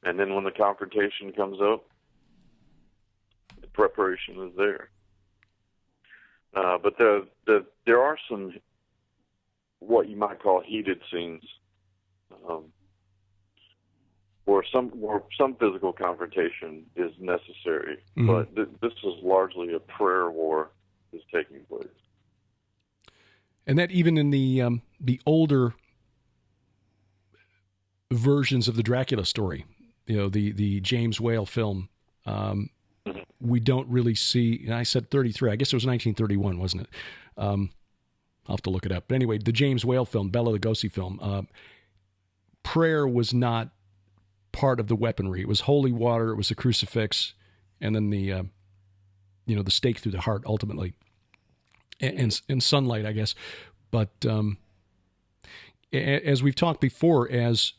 And then when the confrontation comes up, the preparation is there. But there are some, what you might call, heated scenes, where some physical confrontation is necessary. Mm-hmm. But this is largely a prayer war that's taking place. And that even in the older versions of the Dracula story, the James Whale film, we don't really see, and I said 33, I guess it was 1931, wasn't it? I'll have to look it up. But anyway, the James Whale film, Bela Lugosi film, prayer was not part of the weaponry. It was holy water, it was a crucifix, and then the stake through the heart ultimately, and sunlight, I guess. But as we've talked before, as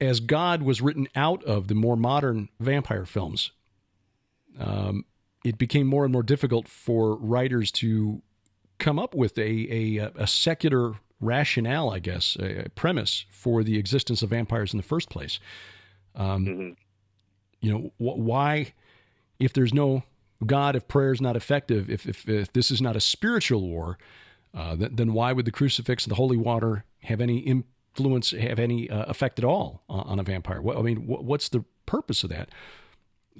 as God was written out of the more modern vampire films, it became more and more difficult for writers to come up with a secular rationale, I guess, a premise for the existence of vampires in the first place. You know, why, if there's no God, if prayer is not effective, if this is not a spiritual war, then why would the crucifix and the holy water have any influence, have any effect at all on a vampire? What's the purpose of that?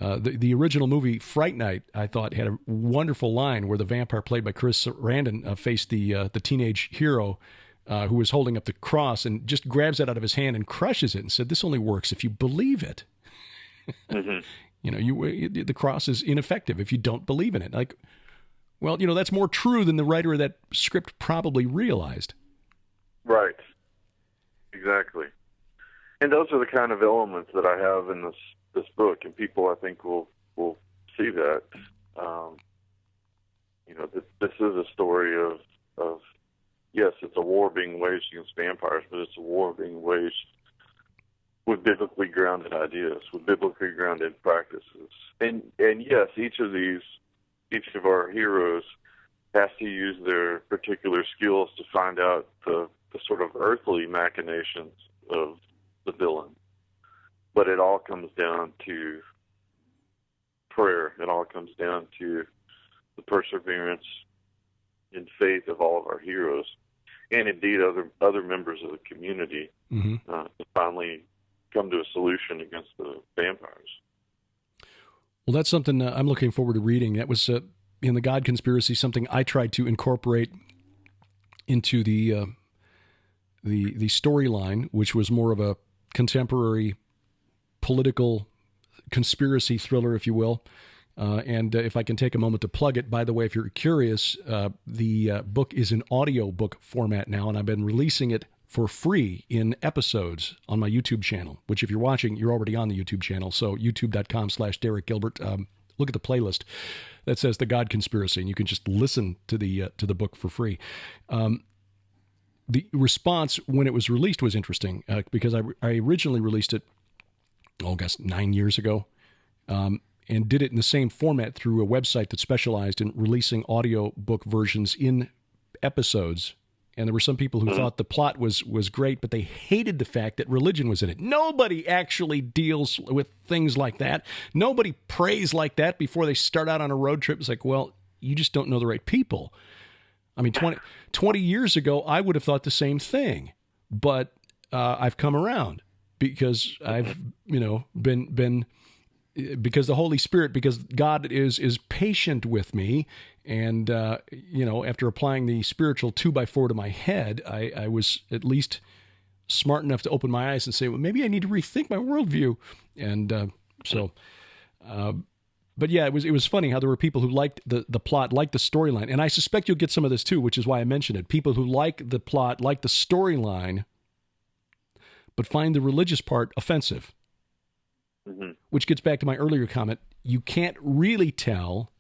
The original movie Fright Night, I thought, had a wonderful line where the vampire played by Chris Sarandon faced the teenage hero who was holding up the cross and just grabs it out of his hand and crushes it and said, "This only works if you believe it." You know, the cross is ineffective if you don't believe in it. Like, well, you know, that's more true than the writer of that script probably realized. Right. Exactly. And those are the kind of elements that I have in this book, and people, I think, will see that. You know, this is a story of yes, it's a war being waged against vampires, but it's a war being waged with biblically grounded ideas, with biblically grounded practices. And yes, each of our heroes has to use their particular skills to find out the sort of earthly machinations of the villain. But it all comes down to prayer. It all comes down to the perseverance and faith of all of our heroes, and indeed other members of the community, to finally come to a solution against the vampires. Well, that's something I'm looking forward to reading. That was in the God Conspiracy, something I tried to incorporate into the storyline, which was more of a contemporary political conspiracy thriller, if you will. And if I can take a moment to plug it, by the way, if you're curious, the book is in audio book format now, and I've been releasing it for free in episodes on my YouTube channel, which if you're watching, you're already on the YouTube channel. So youtube.com/Derek Gilbert. Look at the playlist that says The God Conspiracy, and you can just listen to the book for free. The response when it was released was interesting because I originally released it, 9 years ago, and did it in the same format through a website that specialized in releasing audio book versions in episodes. And there were some people who thought the plot was great, but they hated the fact that religion was in it. Nobody actually deals with things like that. Nobody prays like that before they start out on a road trip. It's like, well, you just don't know the right people. I mean, 20 years ago, I would have thought the same thing, but I've come around because I've, been because the Holy Spirit, because God is patient with me. And, after applying the spiritual 2x4 to my head, I was at least smart enough to open my eyes and say, well, maybe I need to rethink my worldview. And but yeah, it was funny how there were people who liked the plot, liked the storyline. And I suspect you'll get some of this too, which is why I mentioned it. People who like the plot, like the storyline, but find the religious part offensive. Which gets back to my earlier comment. You can't really tell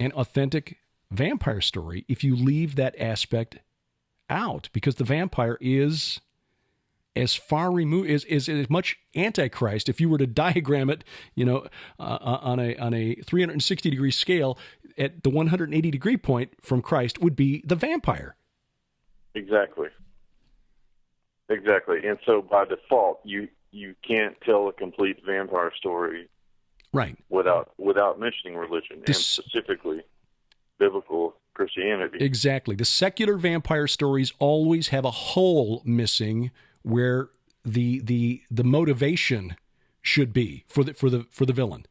an authentic vampire story if you leave that aspect out, because the vampire is as far removed, is as much antichrist. If you were to diagram it, on a 360 degree scale, at the 180 degree point from Christ would be the vampire. Exactly. And so by default, you can't tell a complete vampire story, right, without mentioning religion, and specifically biblical Christianity. Exactly. The secular vampire stories always have a hole missing where the motivation should be for the villain.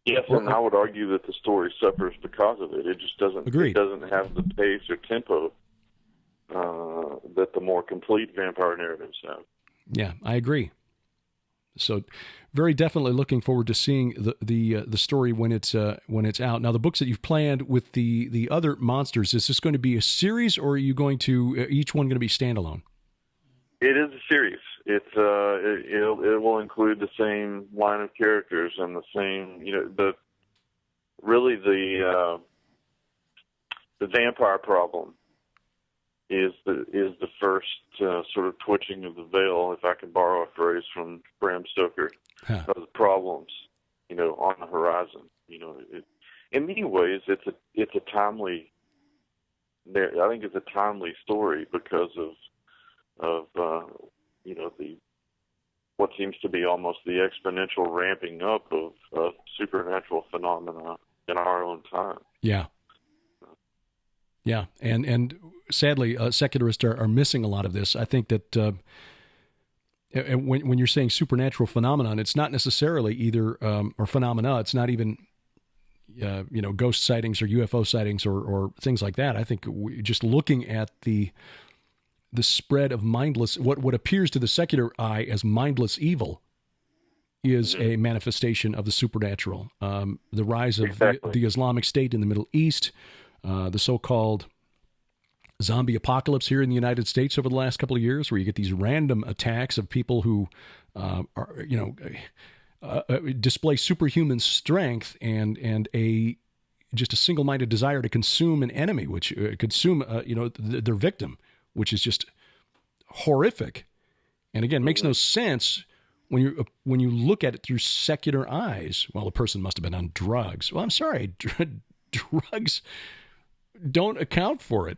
Yes, and I would argue that the story suffers because of it. It just doesn't. Agreed. It doesn't have the pace or tempo that the more complete vampire narratives have. Yeah, I agree. So, very definitely looking forward to seeing the story when it's out. Now, the books that you've planned with the other monsters, is this going to be a series, or are you going to each one going to be standalone? It is a series. It will include the same line of characters and the same, the vampire problem is the first sort of twitching of the veil, if I can borrow a phrase from Bram Stoker, of the problems, on the horizon. In many ways, it's a timely. I think it's a timely story because of the what seems to be almost the exponential ramping up of supernatural phenomena in our own time. Yeah. Yeah, and sadly, secularists are missing a lot of this. I think that when you're saying supernatural phenomenon, it's not necessarily either or phenomena. It's not even ghost sightings or UFO sightings or things like that. I think just looking at the spread of mindless, what appears to the secular eye as mindless evil, is a manifestation of the supernatural. The rise of the Islamic State in the Middle East. The so-called zombie apocalypse here in the United States over the last couple of years, where you get these random attacks of people who display superhuman strength and just a single-minded desire to consume an enemy, which consume their victim, which is just horrific. And again, makes no sense when you look at it through secular eyes. Well, the person must have been on drugs. Well, I'm sorry, drugs don't account for it.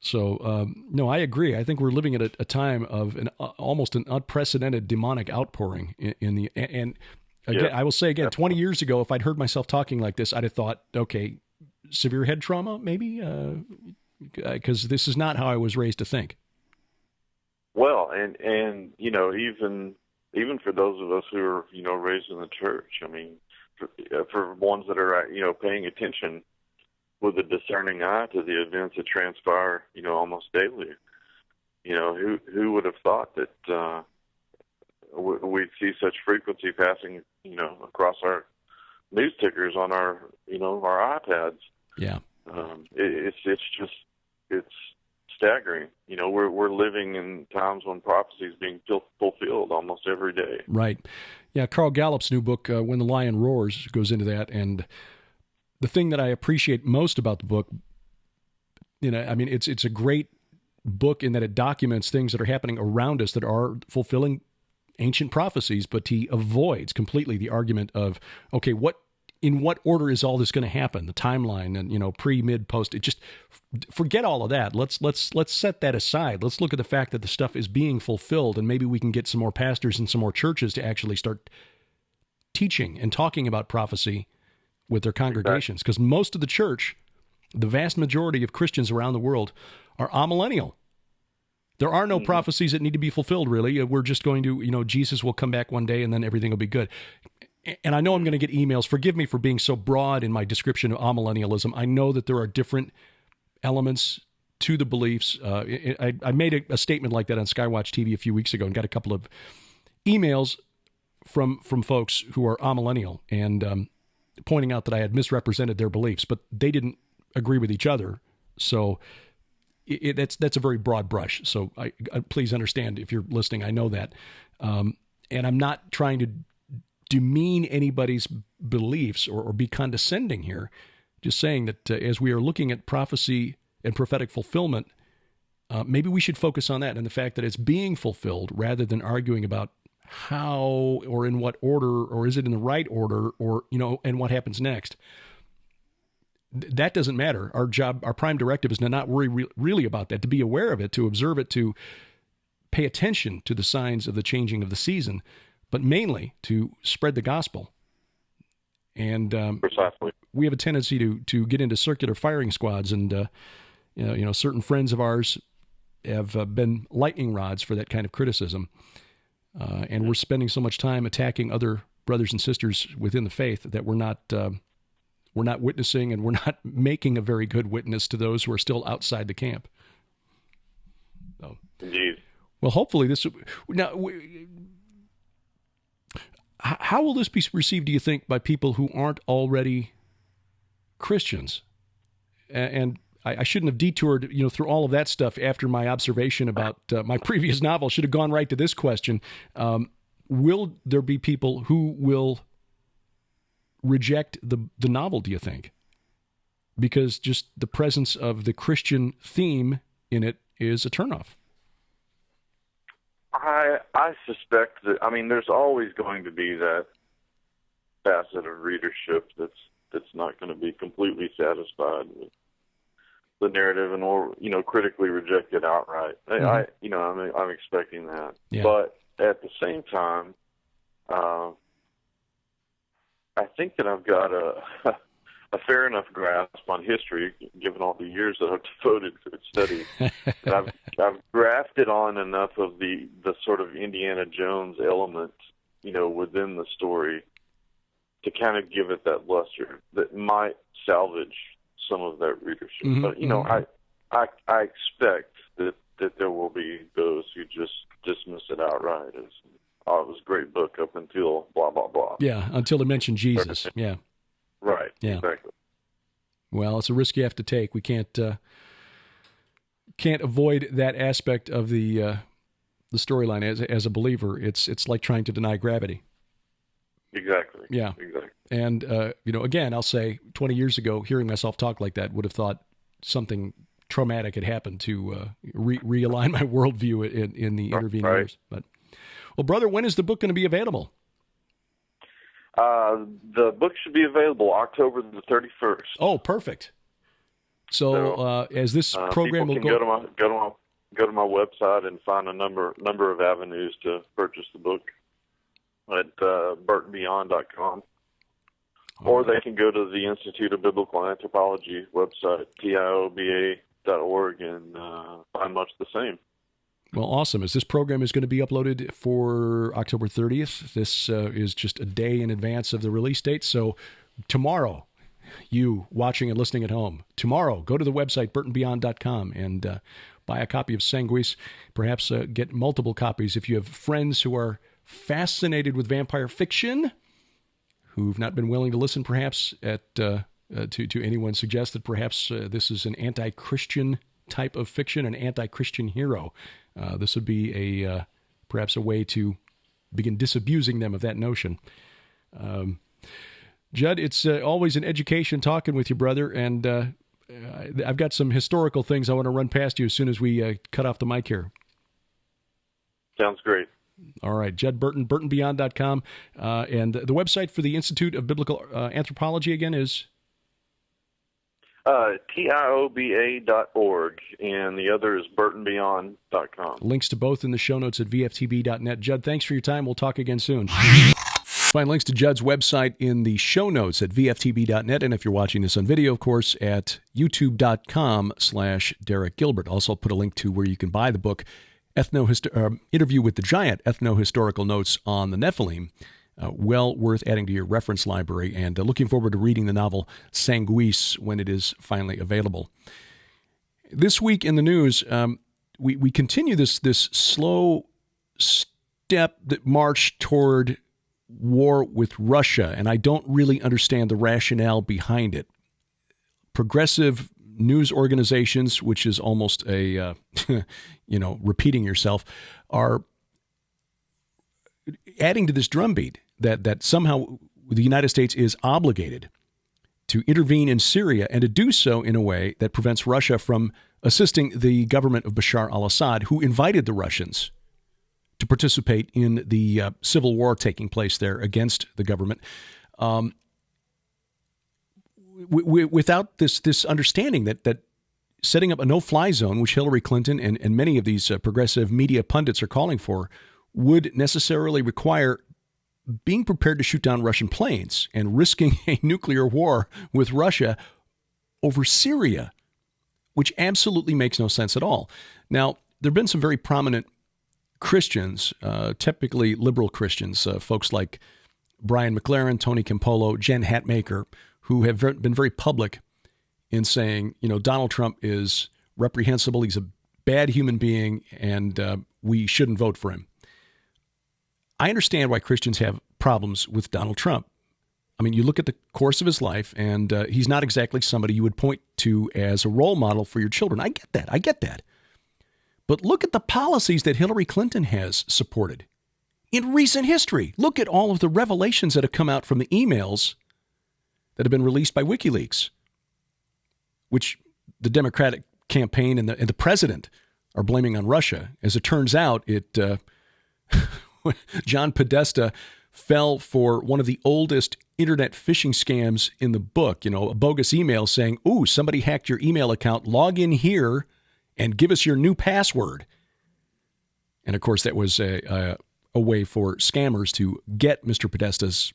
So, no, I agree. I think we're living at a time of almost an unprecedented demonic outpouring and again, I will say again, 20 years ago, if I'd heard myself talking like this, I'd have thought, okay, severe head trauma, maybe, because this is not how I was raised to think. Well, and even for those of us who are raised in the church, I mean, for ones that are paying attention with a discerning eye to the events that transpire almost daily, who would have thought that we'd see such frequency passing across our news tickers on our our iPads. Yeah, it's staggering. We're living in times when prophecy is being fulfilled almost every day. Right. Yeah, Carl Gallup's new book, When the Lion Roars, goes into that. And the thing that I appreciate most about the book, it's a great book in that it documents things that are happening around us that are fulfilling ancient prophecies, but he avoids completely the argument of, okay, in what order is all this going to happen? The timeline and, pre, mid, post. It just forget all of that. Let's set that aside. Let's look at the fact that the stuff is being fulfilled, and maybe we can get some more pastors and some more churches to actually start teaching and talking about prophecy with their congregations. Because most of the church, the vast majority of Christians around the world, are amillennial. There are no prophecies that need to be fulfilled, really. We're just going to, Jesus will come back one day and then everything will be good. And I know I'm going to get emails. Forgive me for being so broad in my description of amillennialism. I know that there are different elements to the beliefs. I made a statement like that on Skywatch TV a few weeks ago and got a couple of emails from folks who are amillennial and pointing out that I had misrepresented their beliefs, but they didn't agree with each other. So that's a very broad brush. So I please understand if you're listening. I know that, and I'm not trying to demean anybody's beliefs or be condescending here. Just saying that as we are looking at prophecy and prophetic fulfillment, maybe we should focus on that and the fact that it's being fulfilled rather than arguing about how or in what order, or is it in the right order, or, and what happens next. That doesn't matter. Our job, our prime directive is to not worry really about that, to be aware of it, to observe it, to pay attention to the signs of the changing of the season, but mainly to spread the gospel. And precisely, we have a tendency to get into circular firing squads, and certain friends of ours have been lightning rods for that kind of criticism, and we're spending so much time attacking other brothers and sisters within the faith that we're not witnessing, and we're not making a very good witness to those who are still outside the camp. So, indeed. Well, hopefully this now. How will this be received, do you think, by people who aren't already Christians? And I shouldn't have detoured, through all of that stuff after my observation about my previous novel. Should have gone right to this question. Will there be people who will reject the novel, do you think? because just the presence of the Christian theme in it is a turnoff. I suspect that, I mean, there's always going to be that facet of readership that's not going to be completely satisfied with the narrative and, or, critically reject it outright. Mm-hmm. I'm expecting that. Yeah. But at the same time, I think that I've got a fair enough grasp on history, given all the years that I've devoted to its study. And I've grafted on enough of the sort of Indiana Jones element, within the story to kind of give it that luster that might salvage some of that readership. Mm-hmm. But, I expect that there will be those who just dismiss it outright as, oh, it was a great book up until blah, blah, blah. Yeah, until they mention Jesus. Yeah. Right, yeah. Exactly. Well, it's a risk you have to take. We can't avoid that aspect of the storyline. As a believer, it's like trying to deny gravity. Exactly. Yeah. Exactly. And again, I'll say 20 years ago, hearing myself talk like that would have thought something traumatic had happened to realign my worldview in the intervening years. But, well, brother, when is the book going to be available? The book should be available October the 31st. Oh, perfect. So as this program will go to my website and find a number of avenues to purchase the book at burtonbeyond.com. Or they can go to the Institute of Biblical Anthropology website, tioba.org, and find much the same. Well, awesome. As this program is going to be uploaded for October 30th, this is just a day in advance of the release date. So tomorrow, you watching and listening at home, tomorrow, go to the website, burtonbeyond.com, and buy a copy of Sanguis. Perhaps get multiple copies if you have friends who are fascinated with vampire fiction, who've not been willing to listen perhaps to anyone suggest that perhaps this is an anti-Christian type of fiction, an anti-Christian hero. This would be perhaps a way to begin disabusing them of that notion. Judd, it's always an education talking with you, brother, and I've got some historical things I want to run past you as soon as we cut off the mic here. Sounds great. All right, Judd Burton, burtonbeyond.com, and the website for the Institute of Biblical Anthropology again is? tioba.org, and the other is burtonbeyond.com. Links to both in the show notes at VFTB.net. Judd, thanks for your time. We'll talk again soon. Find links to Judd's website in the show notes at VFTB.net, and if you're watching this on video, of course, at youtube.com/Derek Gilbert. Also put a link to where you can buy the book, Interview with the Giant, Ethno-Historical Notes on the Nephilim. Well worth adding to your reference library, and looking forward to reading the novel Sanguis when it is finally available. This week in the news, we continue this slow step that march toward war with Russia, and I don't really understand the rationale behind it. Progressive news organizations, which is almost a repeating yourself, are adding to this drumbeat that somehow the United States is obligated to intervene in Syria and to do so in a way that prevents Russia from assisting the government of Bashar al-Assad, who invited the Russians to participate in the civil war taking place there against the government. Without this understanding that setting up a no-fly zone, which Hillary Clinton and many of these progressive media pundits are calling for, would necessarily require being prepared to shoot down Russian planes and risking a nuclear war with Russia over Syria, which absolutely makes no sense at all. Now, there have been some very prominent Christians, typically liberal Christians, folks like Brian McLaren, Tony Campolo, Jen Hatmaker, who have been very public in saying, Donald Trump is reprehensible, he's a bad human being, and we shouldn't vote for him. I understand why Christians have problems with Donald Trump. I mean, you look at the course of his life, and he's not exactly somebody you would point to as a role model for your children. I get that. But look at the policies that Hillary Clinton has supported in recent history. Look at all of the revelations that have come out from the emails that have been released by WikiLeaks. which the Democratic campaign and the president are blaming on Russia. As it turns out, John Podesta fell for one of the oldest internet phishing scams in the book. A bogus email saying, "Ooh, somebody hacked your email account. Log in here and give us your new password." And of course, that was a way for scammers to get Mr. Podesta's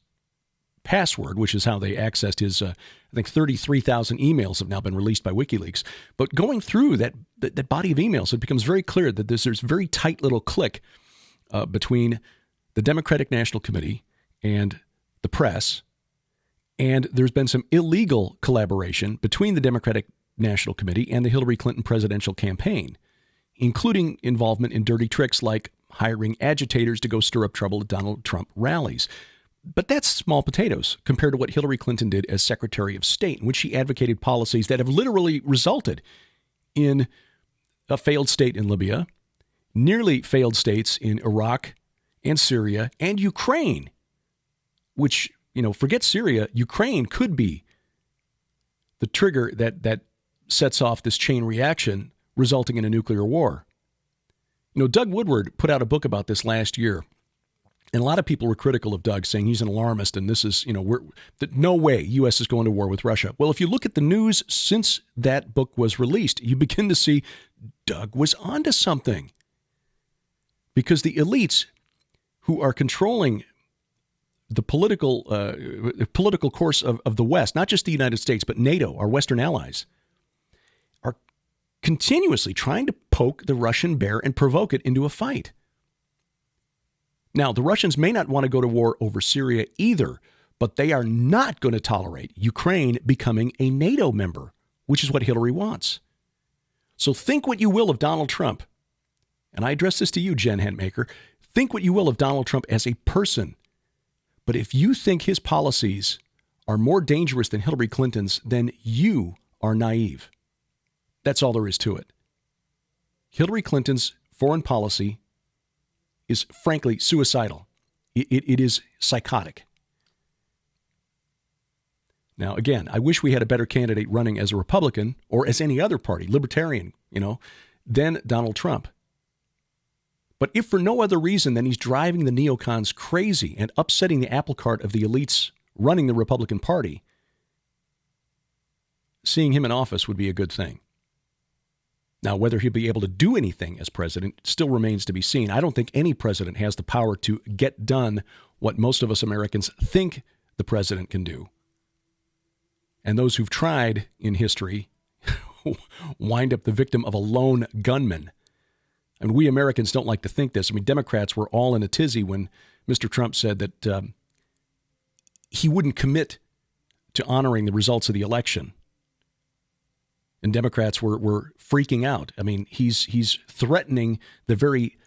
password, which is how they accessed his, I think 33,000 emails have now been released by WikiLeaks. But going through that body of emails, it becomes very clear that there's a very tight little clique between the Democratic National Committee and the press. And there's been some illegal collaboration between the Democratic National Committee and the Hillary Clinton presidential campaign, including involvement in dirty tricks like hiring agitators to go stir up trouble at Donald Trump rallies. But that's small potatoes compared to what Hillary Clinton did as Secretary of State, in which she advocated policies that have literally resulted in a failed state in Libya, nearly failed states in Iraq and Syria and Ukraine, which, forget Syria, Ukraine could be the trigger that sets off this chain reaction resulting in a nuclear war. Doug Woodward put out a book about this last year. And a lot of people were critical of Doug, saying he's an alarmist and this is, no way U.S. is going to war with Russia. Well, if you look at the news since that book was released, you begin to see Doug was onto something. Because the elites who are controlling the political course of the West, not just the United States, but NATO, our Western allies, are continuously trying to poke the Russian bear and provoke it into a fight. Now, the Russians may not want to go to war over Syria either, but they are not going to tolerate Ukraine becoming a NATO member, which is what Hillary wants. So think what you will of Donald Trump. And I address this to you, Jen Hentmaker. Think what you will of Donald Trump as a person. But if you think his policies are more dangerous than Hillary Clinton's, then you are naive. That's all there is to it. Hillary Clinton's foreign policy is frankly suicidal. It is psychotic. Now, again, I wish we had a better candidate running as a Republican or as any other party, libertarian, than Donald Trump. But if for no other reason than he's driving the neocons crazy and upsetting the apple cart of the elites running the Republican Party, seeing him in office would be a good thing. Now, whether he'll be able to do anything as president still remains to be seen. I don't think any president has the power to get done what most of us Americans think the president can do. And those who've tried in history wind up the victim of a lone gunman. And we Americans don't like to think this. Democrats were all in a tizzy when Mr. Trump said that he wouldn't commit to honoring the results of the election. And Democrats were freaking out. He's threatening the very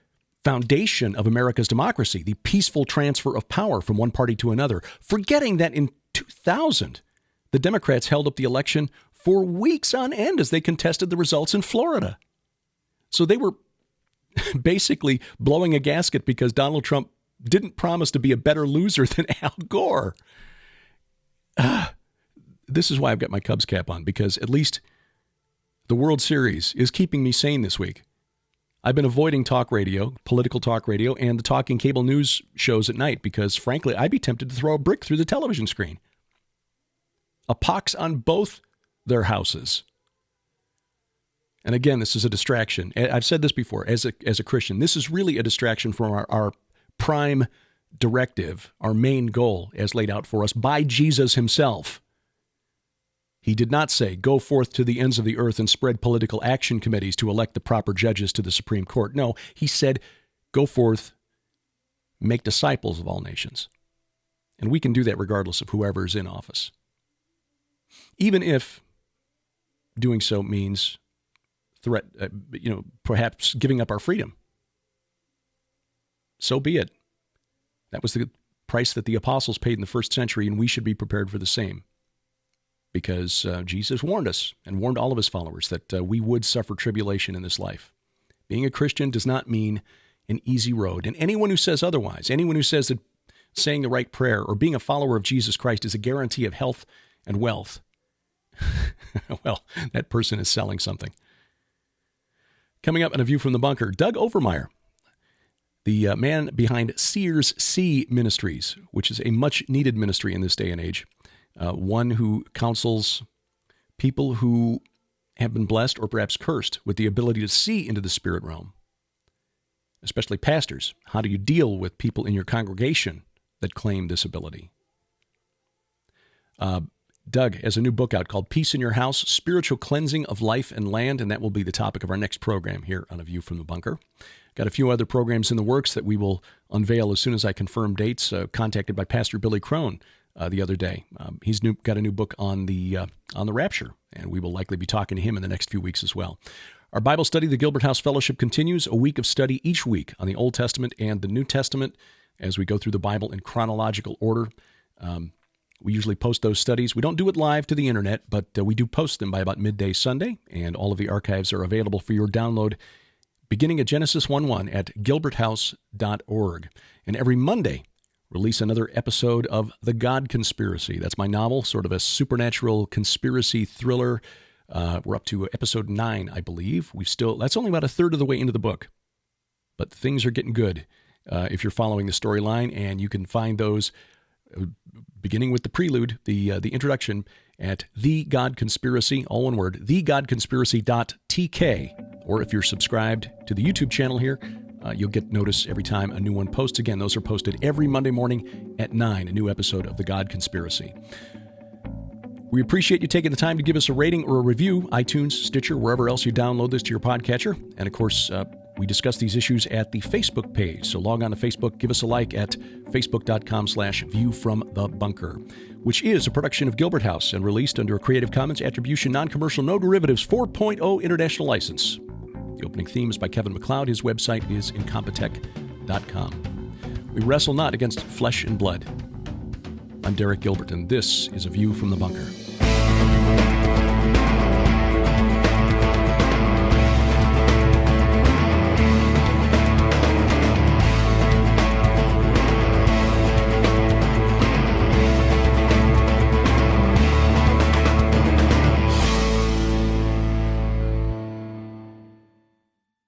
foundation of America's democracy, the peaceful transfer of power from one party to another, forgetting that in 2000, the Democrats held up the election for weeks on end as they contested the results in Florida. So they were basically blowing a gasket because Donald Trump didn't promise to be a better loser than Al Gore. This is why I've got my Cubs cap on, because at least the World Series is keeping me sane this week. I've been avoiding talk radio, political talk radio, and the talking cable news shows at night because, frankly, I'd be tempted to throw a brick through the television screen. A pox on both their houses. And again, this is a distraction. I've said this before, as a Christian, this is really a distraction from our prime directive, our main goal as laid out for us by Jesus himself. He did not say, go forth to the ends of the earth and spread political action committees to elect the proper judges to the Supreme Court. No, he said, go forth, make disciples of all nations. And we can do that regardless of whoever is in office. Even if doing so means perhaps giving up our freedom. So be it. That was the price that the apostles paid in the first century, and we should be prepared for the same. Because Jesus warned us and warned all of his followers that we would suffer tribulation in this life. Being a Christian does not mean an easy road. And anyone who says otherwise, anyone who says that saying the right prayer or being a follower of Jesus Christ is a guarantee of health and wealth, Well, that person is selling something. Coming up on A View from the Bunker, Doug Overmeyer, the man behind Sears C Ministries, which is a much-needed ministry in this day and age, one who counsels people who have been blessed or perhaps cursed with the ability to see into the spirit realm, especially pastors. How do you deal with people in your congregation that claim this ability? Doug has a new book out called Peace in Your House, Spiritual Cleansing of Life and Land, and that will be the topic of our next program here on A View from the Bunker. Got a few other programs in the works that we will unveil as soon as I confirm dates. Contacted by Pastor Billy Crone the other day. He's got a new book on the rapture, and we will likely be talking to him in the next few weeks as well. Our Bible study, the Gilbert House Fellowship, continues, a week of study each week on the Old Testament and the New Testament as we go through the Bible in chronological order. We usually post those studies. We don't do it live to the internet, but we do post them by about midday Sunday, and all of the archives are available for your download beginning at Genesis 1:1 at gilberthouse.org. And every Monday, release another episode of The God Conspiracy. That's my novel, sort of a supernatural conspiracy thriller. We're up to episode 9, I believe. That's only about a third of the way into the book, but things are getting good if you're following the storyline, and you can find those beginning with the prelude, the introduction, at The God Conspiracy, all one word, thegodconspiracy.tk. Or if you're subscribed to the YouTube channel here, you'll get notice every time a new one posts. Again, those are posted every Monday morning at 9, a new episode of The God Conspiracy. We appreciate you taking the time to give us a rating or a review, iTunes, Stitcher, wherever else you download this to your podcatcher. And of course, we discuss these issues at the Facebook page. So log on to Facebook, give us a like at facebook.com/viewfromthebunker, which is a production of Gilbert House and released under a Creative Commons Attribution Non-Commercial No Derivatives 4.0 International License. The opening theme is by Kevin MacLeod. His website is incompetech.com. We wrestle not against flesh and blood. I'm Derek Gilbert, and this is A View from the Bunker.